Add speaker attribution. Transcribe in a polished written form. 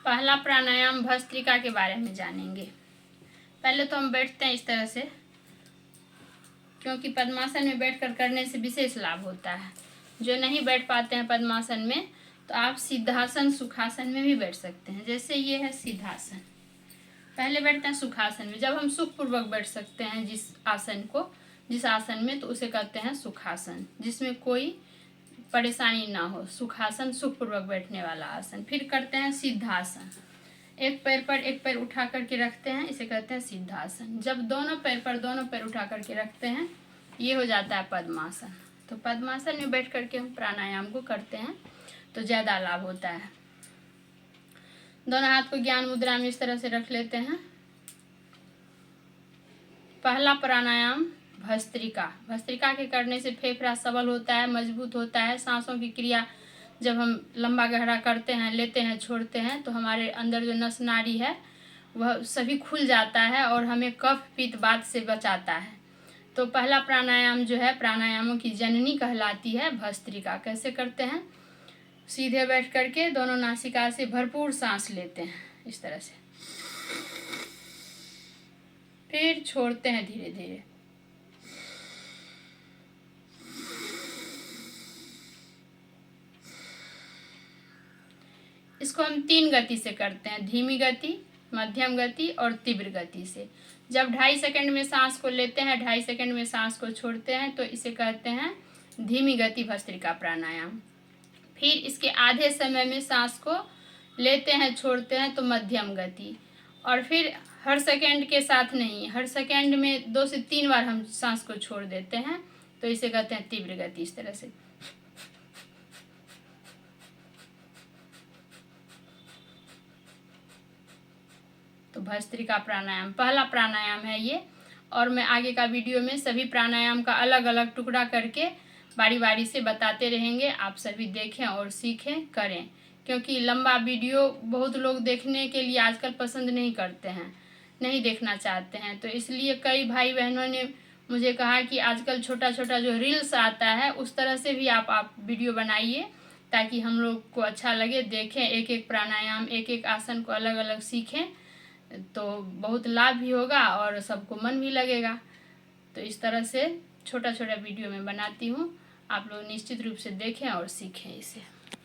Speaker 1: पहला प्राणायाम भस्त्रिका के बारे में जानेंगे। पहले तो हम बैठते हैं इस तरह से, क्योंकि पद्मासन में बैठकर करने से विशेष लाभ होता है। जो नहीं बैठ पाते हैं पद्मासन में, तो आप सिद्धासन सुखासन में भी बैठ सकते हैं। जैसे ये है सिद्धासन, पहले बैठते हैं सुखासन में। जब हम सुखपूर्वक बैठ सकते हैं जिस आसन में, तो उसे कहते हैं सुखासन, जिसमें कोई परेशानी ना हो। सुखासन सुखपूर्वक बैठने वाला आसन। फिर करते हैं सिद्धासन, एक पैर पर एक पैर उठा करके रखते हैं, इसे कहते हैं सिद्धासन। जब दोनों पैर पर दोनों पैर उठा करके रखते हैं, ये हो जाता है पद्मासन। तो पद्मासन में बैठ करके हम प्राणायाम को करते हैं तो ज़्यादा लाभ होता है। दोनों हाथ को ज्ञान मुद्रा में इस तरह से रख लेते हैं। पहला प्राणायाम भस्त्रिका। भस्त्रिका के करने से फेफड़ा सबल होता है, मजबूत होता है। सांसों की क्रिया जब हम लंबा गहरा करते हैं, लेते हैं, छोड़ते हैं, तो हमारे अंदर जो नस नाड़ी है वह सभी खुल जाता है और हमें कफ पित्त वात से बचाता है। तो पहला प्राणायाम जो है, प्राणायामों की जननी कहलाती है भस्त्रिका। कैसे करते हैं? सीधे बैठ करके दोनों नासिका से भरपूर सांस लेते हैं इस तरह से, फिर छोड़ते हैं धीरे धीरे। इसको हम 3 गति से करते हैं, धीमी गति, मध्यम गति और तीव्र गति से। जब 2.5 सेकंड में सांस को लेते हैं, 2.5 सेकंड में सांस को छोड़ते हैं, तो इसे कहते हैं धीमी गति भस्त्रिका प्राणायाम। फिर इसके आधे समय में सांस को लेते हैं, छोड़ते हैं, तो मध्यम गति। और फिर हर सेकंड के साथ नहीं, हर सेकंड में 2 से 3 बार हम सांस को छोड़ देते हैं, तो इसे कहते हैं तीव्र गति। इस तरह से तो भस्त्रिका प्राणायाम पहला प्राणायाम है ये। और मैं आगे का वीडियो में सभी प्राणायाम का अलग अलग टुकड़ा करके बारी बारी से बताते रहेंगे। आप सभी देखें और सीखें, करें, क्योंकि लंबा वीडियो बहुत लोग देखने के लिए आजकल पसंद नहीं करते हैं, नहीं देखना चाहते हैं। तो इसलिए कई भाई बहनों ने मुझे कहा कि आजकल छोटा छोटा जो रील्स आता है, उस तरह से भी आप वीडियो बनाइए, ताकि हम लोग को अच्छा लगे, देखें, एक एक प्राणायाम, एक एक आसन को अलग अलग सीखें, तो बहुत लाभ भी होगा और सबको मन भी लगेगा। तो इस तरह से छोटा छोटा वीडियो मैं बनाती हूँ, आप लोग निश्चित रूप से देखें और सीखें इसे।